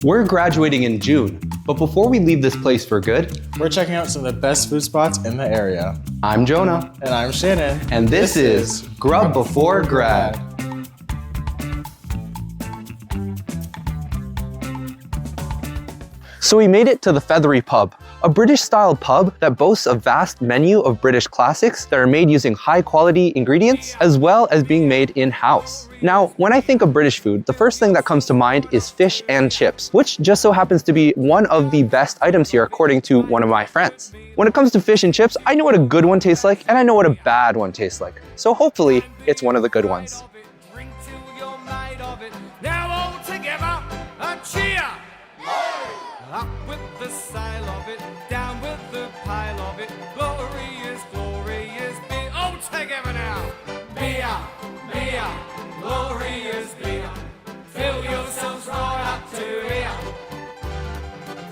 We're graduating in June, but before we leave this place for good, we're checking out some of the best food spots in the area. I'm Jonah. And I'm Shannon. And this is Grub Before Grad. So we made it to the Feathery Pub, a British-style pub that boasts a vast menu of British classics that are made using high-quality ingredients, as well as being made in-house. Now, when I think of British food, the first thing that comes to mind is fish and chips, which just so happens to be one of the best items here according to one of my friends. When it comes to fish and chips, I know what a good one tastes like, and I know what a bad one tastes like. So hopefully, it's one of the good ones. Up with the style of it, down with the pile of it. Glorious, glorious beer. Oh, together now. Beer, beer, glorious beer. Fill yourselves right up to here.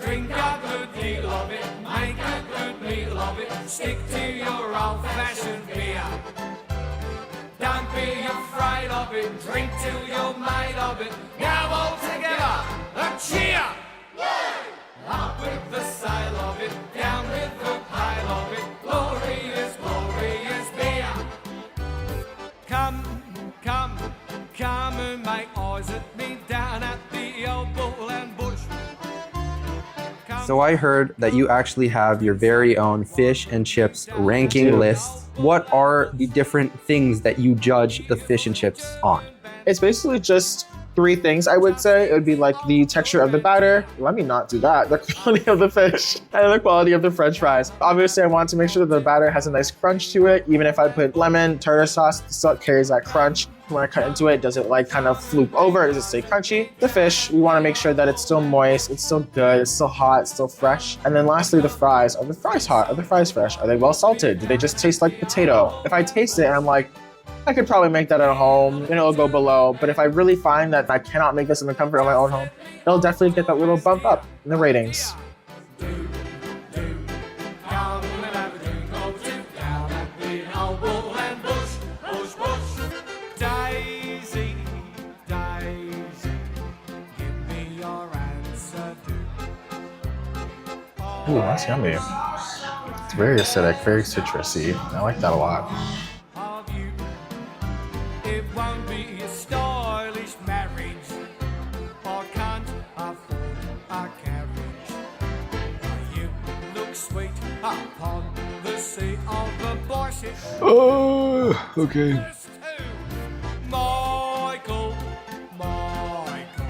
Drink a good deal of it, make a good meal of it. Stick to your old-fashioned beer. Don't be afraid of it, drink till you're made of it. Now all together, a cheer! Up with the style of it, down with the pile of it. Glorious, glorious beer. Come, come, come and make eyes at me down at the old Bull and Bush. So I heard that you actually have your very own fish and chips ranking list. What are the different things that you judge the fish and chips on? It's basically just 3 things, I would say. It would be like the texture of the batter. Let me not do that. The quality of the fish and the quality of the French fries. Obviously, I want to make sure that the batter has a nice crunch to it. Even if I put lemon, tartar sauce, it still carries that crunch. When I cut into it, does it like kind of floop over? Does it stay crunchy? The fish, we want to make sure that it's still moist, it's still good, it's still hot, it's still fresh. And then lastly, the fries. Are the fries hot? Are the fries fresh? Are they well salted? Do they just taste like potato? If I taste it and I'm like, I could probably make that at home and it'll go below. But if I really find that I cannot make this in the comfort of my own home, it'll definitely get that little bump up in the ratings. Ooh, that's yummy. It's very acidic, very citrusy. I like that a lot. It won't be a stylish marriage. I can't afford a carriage. You look sweet upon the seat of the bicycle. Oh, okay. Michael, Michael,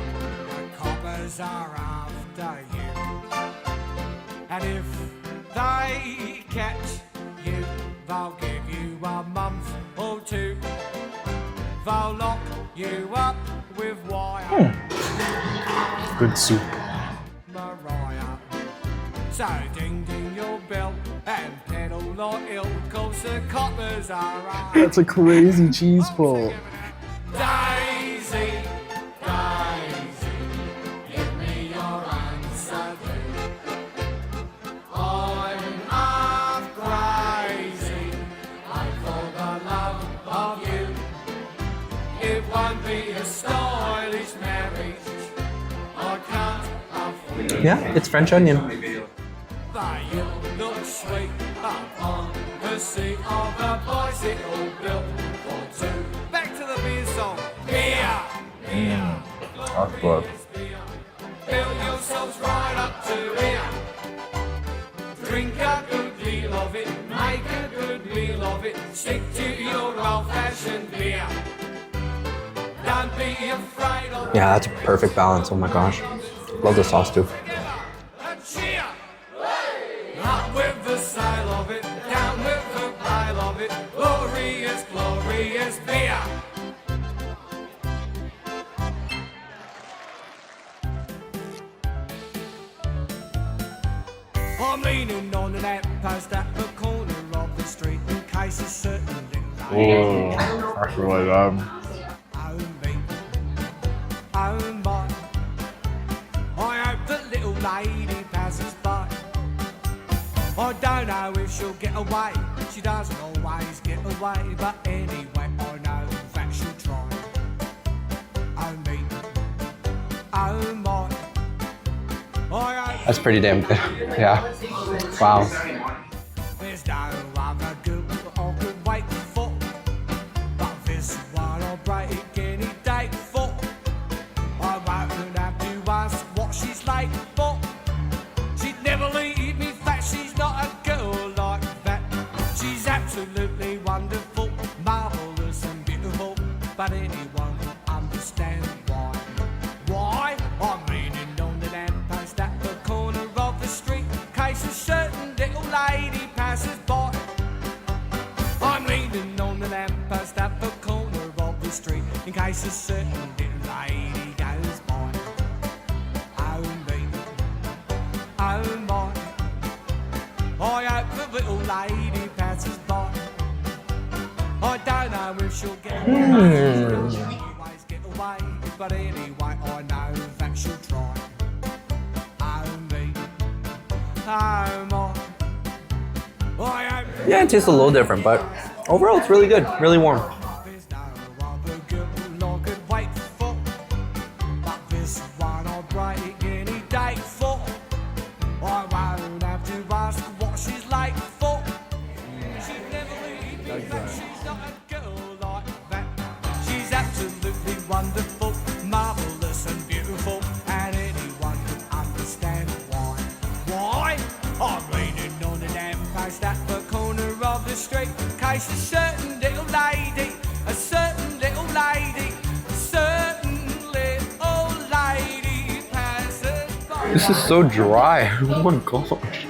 the coppers are after you. And if they catch you, they'll give you a month or 2. They'll lock you up with wire. Good soup. Mariah. So ding ding your bell and pedal not ill, cause the coppers are after. That's a crazy cheese pull. Daisy, Daisy, give me your answer. I'm half crazy. I for the love of you. It won't be a stylish marriage. I can't afford. Yeah, it's French onion. They look sweet up on the seat of a bicycle built for 2. Back to the beer song. Beer, beer. That's good. Fill yourselves right up to here. Drink a good deal of it, make a good meal of it. Stick to your old-fashioned beer. Don't be afraid of. Yeah, that's a perfect balance. Oh my gosh. Love the sauce too. A cheer. Up with the style of it, down with the pile of it. Glorious, glorious beer. I'm leaning on an outpost at the corner of the street in case it's certainly Oh, that's really good. Oh me, oh my. I hope the little lady passes by. I don't know if she'll get away. She doesn't always get away, but anyway, I know that she'll try. Oh me, oh my. That's pretty damn good. Yeah. Wow. There's no other good I could wait for, but this one I'll break any date for. I won't have to ask what she's late for. She'd never leave me fat, she's not a girl like that. She's absolutely wonderful, marvellous and beautiful, but anyone can understand why. Why? I'm leaning on the lamppost at the corner of the street, in case a certain little lady passes by. I'm leaning on the lamppost at the corner of the street, in case a certain little lady goes by. Oh me, oh my, I hope the little lady passes by. I don't know if she'll get away, she'll always get away, but anyway I know that she'll try. Oh me, oh my, I hope. Yeah, it tastes a little different, but overall it's really good, really warm. There's no other girl I could wait for, but this one I'll break any date for. I won't have to ask what she's late for. She'd never leave me flat, she's not a girl like that. She's absolutely wonderful, marvellous and beautiful, and anyone can understand why. Why? I'm leaning on the lamppost at the corner of the street, in case a certain little lady, a certain little lady, a certain little lady passes by. This is so dry. Oh my gosh.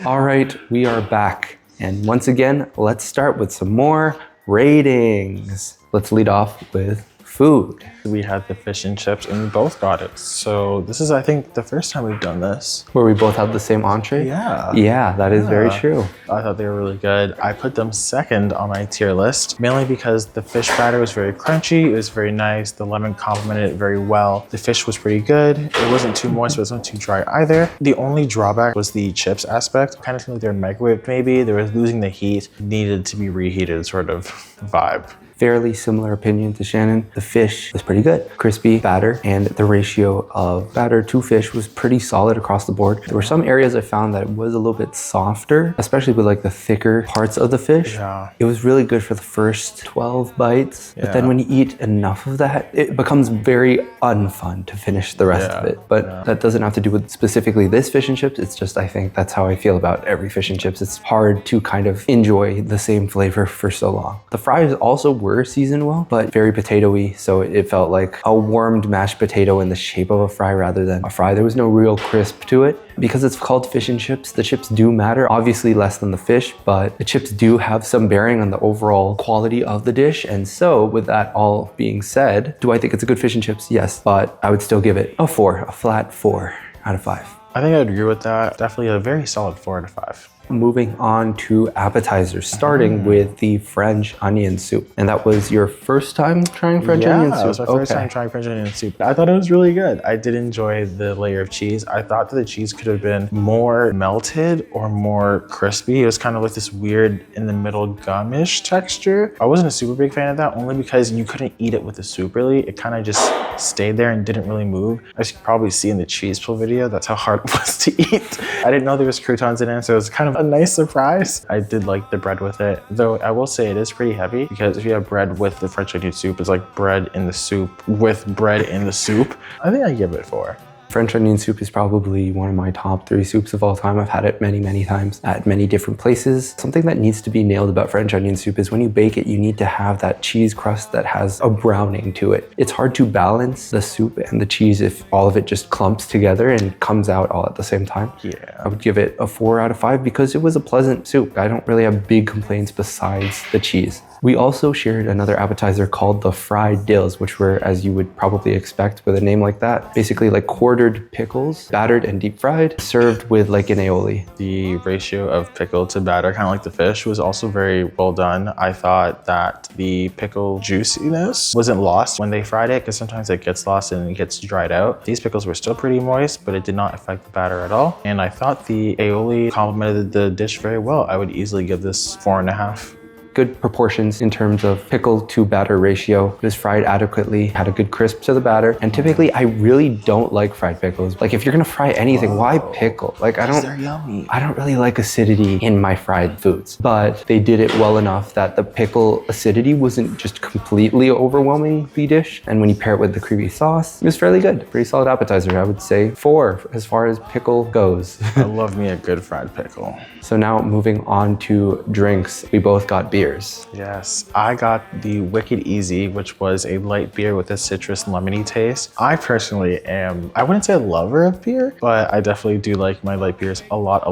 All right, we are back. And once again, let's start with some more ratings. Let's lead off with food. We had the fish and chips and we both got it. So this is, I think, the first time we've done this. Where we both had the same entree? Yeah. Yeah, that is very true. I thought they were really good. I put them second on my tier list, mainly because the fish batter was very crunchy. It was very nice. The lemon complemented it very well. The fish was pretty good. It wasn't too moist, but it wasn't too dry either. The only drawback was the chips aspect. Kind of seemed like they were microwaved maybe. They were losing the heat, needed to be reheated sort of vibe. Fairly similar opinion to Shannon. The fish was pretty good. Crispy batter, and the ratio of batter to fish was pretty solid across the board. There were some areas I found that it was a little bit softer, especially with like the thicker parts of the fish. Yeah. It was really good for the first 12 bites, but then when you eat enough of that, it becomes very unfun to finish the rest of it. But that doesn't have to do with specifically this fish and chips. It's just, I think that's how I feel about every fish and chips. It's hard to kind of enjoy the same flavor for so long. The fries also were seasoned well, but very potatoey, so it felt like a warmed mashed potato in the shape of a fry rather than a fry. There was no real crisp to it. Because it's called fish and chips, the chips do matter, obviously less than the fish, but the chips do have some bearing on the overall quality of the dish. And so with that all being said, do I think it's a good fish and chips? Yes, but I would still give it a 4, a flat 4 out of 5. I think I would agree with that. Definitely a very solid 4 out of 5. Moving on to appetizers, starting with the French onion soup. And that was your first time trying French onion soup? Yeah, it was my first time trying French onion soup. I thought it was really good. I did enjoy the layer of cheese. I thought that the cheese could have been more melted or more crispy. It was kind of like this weird in the middle gum-ish texture. I wasn't a super big fan of that, only because you couldn't eat it with the soup really. It kind of just stayed there and didn't really move. As you can probably see in the cheese pull video, that's how hard it was to eat. I didn't know there was croutons in it, so it was kind of a nice surprise. I did like the bread with it, though I will say it is pretty heavy, because if you have bread with the French onion soup, it's like bread in the soup with bread in the soup. I think I give it 4. French onion soup is probably one of my top 3 soups of all time. I've had it many, many times at many different places. Something that needs to be nailed about French onion soup is when you bake it, you need to have that cheese crust that has a browning to it. It's hard to balance the soup and the cheese if all of it just clumps together and comes out all at the same time. Yeah. I would give it a 4 out of 5 because it was a pleasant soup. I don't really have big complaints besides the cheese. We also shared another appetizer called the fried dills, which were, as you would probably expect with a name like that, basically like quartered pickles, battered and deep fried, served with like an aioli. The ratio of pickle to batter, kind of like the fish, was also very well done. I thought that the pickle juiciness wasn't lost when they fried it, because sometimes it gets lost and it gets dried out. These pickles were still pretty moist, but it did not affect the batter at all. And I thought the aioli complemented the dish very well. I would easily give this 4.5. good proportions in terms of pickle to batter ratio. It was fried adequately, had a good crisp to the batter. And typically I really don't like fried pickles. Like if you're gonna fry anything, why pickle? Like They're yummy. I don't really like acidity in my fried foods, but they did it well enough that the pickle acidity wasn't just completely overwhelming the dish. And when you pair it with the creamy sauce, it was fairly good. Pretty solid appetizer, I would say 4 as far as pickle goes. I love me a good fried pickle. So now moving on to drinks, we both got beers. Yes, I got the Wicked Easy, which was a light beer with a citrus lemony taste. I personally am, I wouldn't say a lover of beer, but I definitely do like my light beers a lot.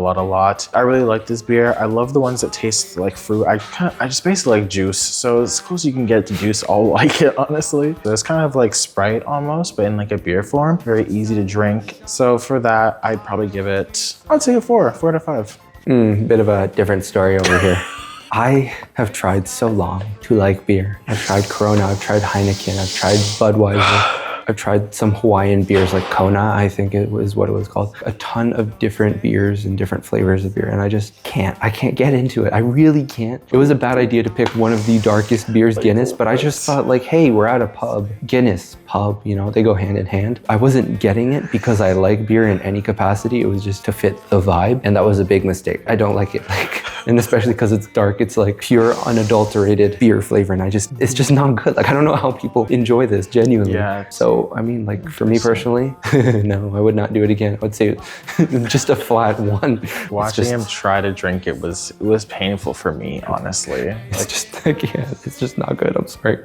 I really like this beer. I love the ones that taste like fruit. I just basically like juice. So as close as you can get to juice, I'll like it, honestly. So it's kind of like Sprite almost, but in like a beer form. Very easy to drink. So for that, I'd probably give it, I'd say a 4 out of 5. Bit of a different story over here. I have tried so long to like beer. I've tried Corona, I've tried Heineken, I've tried Budweiser. I've tried some Hawaiian beers like Kona, I think it was what it was called. A ton of different beers and different flavors of beer, and I just can't. I can't get into it. I really can't. It was a bad idea to pick one of the darkest beers, Guinness, but I just thought like, hey, we're at a pub. Guinness, pub, you know, they go hand in hand. I wasn't getting it because I like beer in any capacity. It was just to fit the vibe, and that was a big mistake. I don't like it, and especially because it's dark, it's like pure unadulterated beer flavor, and it's just not good. Like, I don't know how people enjoy this genuinely. Yeah. So, I mean, like for me personally, no, I would not do it again. I would say just a flat 1. Watching him try to drink it was painful for me, honestly. It's just like, yeah, it's just not good. I'm sorry.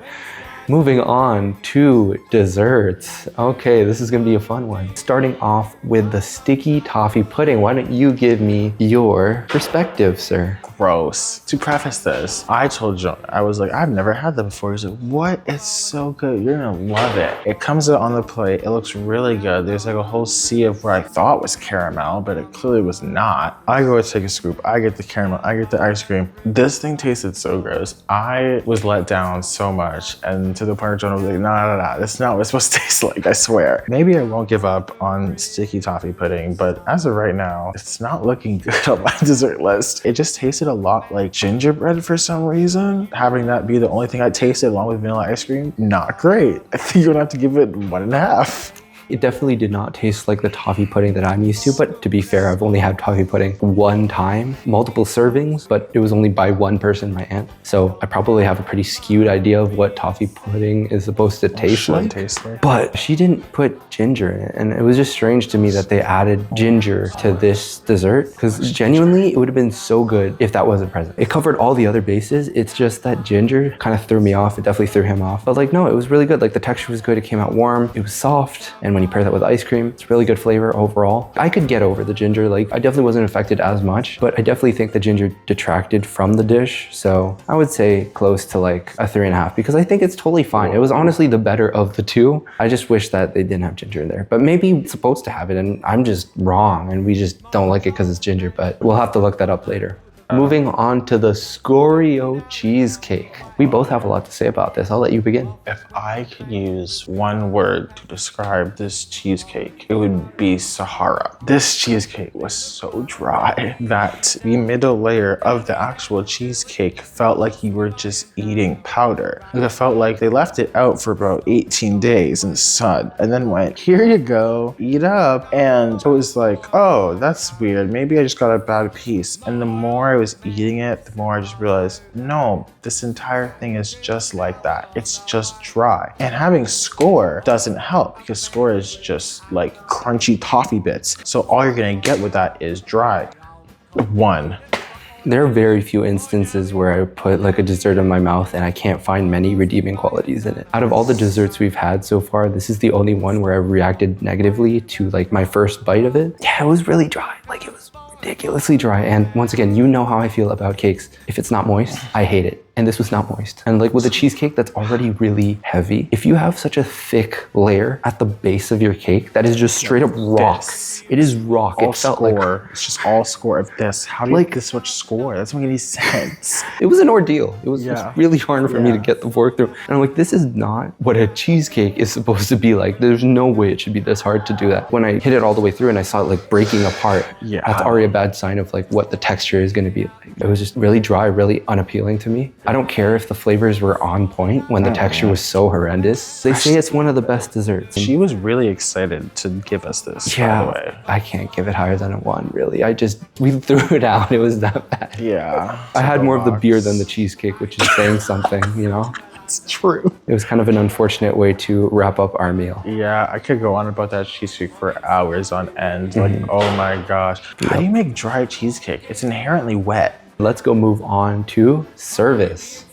Moving on to desserts. Okay, this is gonna be a fun one. Starting off with the sticky toffee pudding. Why don't you give me your perspective, sir? Gross. To preface this, I told John, I was like, I've never had that before. He's like, what? It's so good. You're gonna love it. It comes out on the plate. It looks really good. There's like a whole sea of what I thought was caramel, but it clearly was not. I go to take a scoop. I get the caramel. I get the ice cream. This thing tasted so gross. I was let down so much, and to the point where John was like, no, that's not what it's supposed to taste like, I swear. Maybe I won't give up on sticky toffee pudding, but as of right now, it's not looking good on my dessert list. It just tasted a lot like gingerbread for some reason. Having that be the only thing I tasted along with vanilla ice cream, not great. I think you're gonna have to give it 1.5. It definitely did not taste like the toffee pudding that I'm used to, but to be fair, I've only had toffee pudding one time, multiple servings, but it was only by one person, my aunt. So I probably have a pretty skewed idea of what toffee pudding is supposed to taste like. But she didn't put ginger in it, and it was just strange to me that they added ginger to this dessert, because genuinely, it would have been so good if that wasn't present. It covered all the other bases. It's just that ginger kind of threw me off. It definitely threw him off. But like, no, it was really good. Like the texture was good. It came out warm. It was soft. And when you pair that with ice cream, it's really good flavor overall. I could get over the ginger. Like, I definitely wasn't affected as much, but I definitely think the ginger detracted from the dish. So I would say close to like a 3.5, because I think it's totally fine. It was honestly the better of the two. I just wish that they didn't have ginger in there, but maybe it's supposed to have it and I'm just wrong and we just don't like it because it's ginger, but we'll have to look that up later. Moving on to the Scoreo cheesecake. We both have a lot to say about this. I'll let you begin. If I could use one word to describe this cheesecake, it would be Sahara. This cheesecake was so dry that the middle layer of the actual cheesecake felt like you were just eating powder. It felt like they left it out for about 18 days in the sun and then went, here you go, eat up. And it was like, oh, that's weird. Maybe I just got a bad piece. And the more I was eating it, the more I just realized, no, this entire thing is just like that. It's just dry. And having score doesn't help because score is just like crunchy toffee bits. So all you're gonna get with that is dry. 1. There are very few instances where I put like a dessert in my mouth and I can't find many redeeming qualities in it. Out of all the desserts we've had so far, this is the only one where I've reacted negatively to like my first bite of it. Yeah, it was really dry. Like it was ridiculously dry. And once again, you know how I feel about cakes. If it's not moist, I hate it. And this was not moist. And like with a cheesecake that's already really heavy, if you have such a thick layer at the base of your cake that is just straight up rock, it is rock. All it felt score. like it's just all score of this. How do you get this much score? That doesn't make any sense. it was an ordeal. It was really hard for me to get the fork through. And I'm like, this is not what a cheesecake is supposed to be like. There's no way it should be this hard to do that. When I hit it all the way through and I saw it like breaking apart, that's already a bad sign of like what the texture is gonna be like. It was just really dry, really unappealing to me. I don't care if the flavors were on point when the texture was so horrendous. They say it's one of the best desserts. She was really excited to give us this, by the way. I can't give it higher than a 1, really. We threw it out. It was that bad. Yeah. I had more of the beer than the cheesecake, which is saying something, you know? It's true. It was kind of an unfortunate way to wrap up our meal. Yeah, I could go on about that cheesecake for hours on end. Like, oh my gosh. How do you make dry cheesecake? It's inherently wet. Let's go move on to service.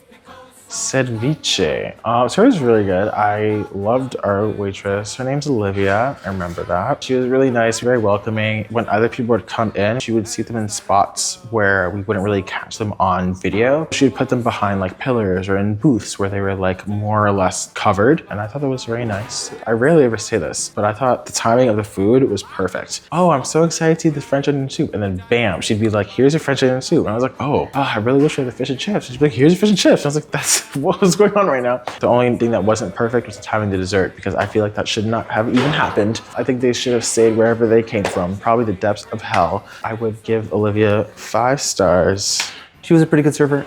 Ceviche. Service was really good. I loved our waitress. Her name's Olivia. I remember that. She was really nice, very welcoming. When other people would come in, she would seat them in spots where we wouldn't really catch them on video. She would put them behind like pillars or in booths where they were like more or less covered. And I thought that was very nice. I rarely ever say this, but I thought the timing of the food was perfect. Oh, I'm so excited to eat the French onion soup. And then bam, she'd be like, here's your French onion soup. And I was like, oh, I really wish we had the fish and chips. She'd be like, here's your fish and chips. And I was like, that's what was going on right now. The only thing that wasn't perfect was the timing of the dessert, because I feel like that should not have even happened. I think they should have stayed wherever they came from, probably the depths of hell. I would give Olivia 5 stars. She was a pretty good server.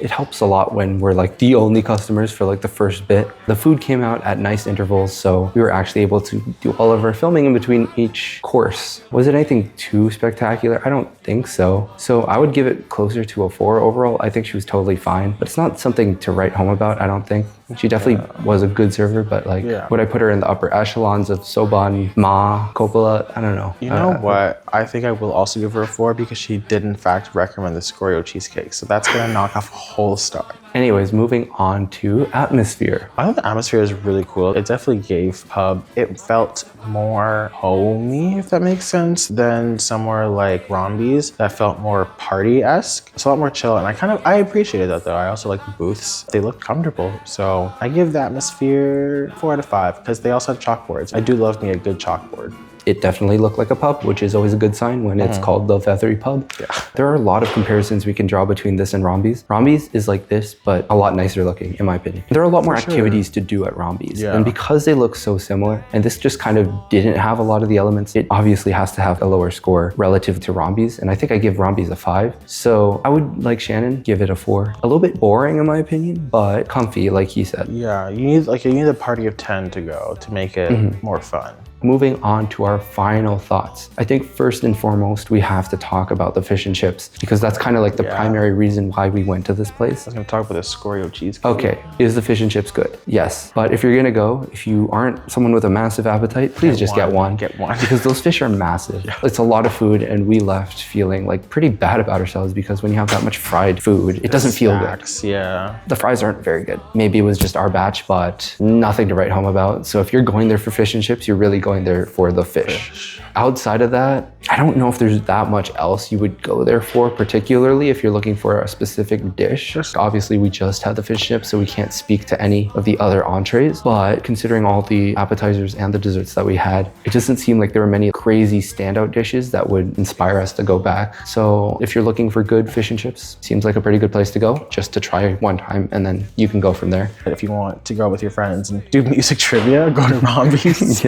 It helps a lot when we're like the only customers for like the first bit. The food came out at nice intervals, so we were actually able to do all of our filming in between each course. Was it anything too spectacular? I don't think so. So I would give it closer to a 4 overall. I think she was totally fine, but it's not something to write home about, I don't think. She definitely was a good server, but like, would I put her in the upper echelons of Soban, Ma, Coppola? I don't know. You know what? I think I will also give her a 4 because she did in fact recommend the Scoreo cheesecake. So that's gonna knock off a whole star. Anyways, moving on to atmosphere. I thought the atmosphere was really cool. It definitely gave Pub, it felt more homey, if that makes sense, than somewhere like Rombi's that felt more party-esque. It's a lot more chill, and I appreciated that though. I also like the booths. They looked comfortable. So I give the atmosphere 4 out of 5 because they also had chalkboards. I do love me a good chalkboard. It definitely looked like a pub, which is always a good sign when it's called the Feathery Pub. Yeah. There are a lot of comparisons we can draw between this and Rombi's. Rombi's is like this, but a lot nicer looking, in my opinion. There are a lot more activities to do at Rombi's. Yeah. And because they look so similar, and this just kind of didn't have a lot of the elements, it obviously has to have a lower score relative to Rombi's. And I think I give Rombi's a 5. So I would, like Shannon, give it a 4. A little bit boring, in my opinion, but comfy, like he said. Yeah, you need a party of 10 to go to make it more fun. Moving on to our final thoughts. I think first and foremost, we have to talk about the fish and chips because that's kind of like the primary reason why we went to this place. I was gonna talk about the Scoreo cheesecake. Okay, is the fish and chips good? Yes, but if you're gonna go, if you aren't someone with a massive appetite, please just get one. Get one. Because those fish are massive. Yeah. It's a lot of food and we left feeling like pretty bad about ourselves because when you have that much fried food, it doesn't feel good. Yeah. The fries aren't very good. Maybe it was just our batch, but nothing to write home about. So if you're going there for fish and chips, you're really going there for the fish. Outside of that, I don't know if there's that much else you would go there for, particularly if you're looking for a specific dish. Obviously, we just had the fish chips, so we can't speak to any of the other entrees. But considering all the appetizers and the desserts that we had, it doesn't seem like there were many crazy standout dishes that would inspire us to go back. So if you're looking for good fish and chips, seems like a pretty good place to go, just to try one time, and then you can go from there. If you want to go with your friends and do music trivia, go to Rombi's.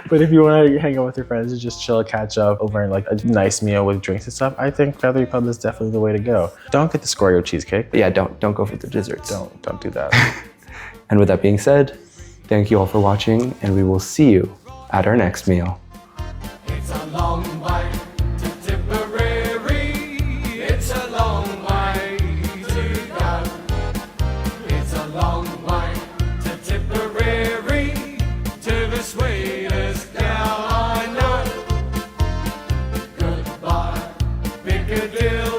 But if you want to hang out with your friends and just chill, catch up over like a nice meal with drinks and stuff, I think Feathery Pub is definitely the way to go. Don't get the Scoreo cheesecake. Yeah, don't go for the desserts. Don't do that. And with that being said, thank you all for watching, and we will see you at our next meal. It's a long way to Tipperary. It's a long way to go. It's a long way to Tipperary, to the sweetest gal I know. Goodbye, Piccadilly.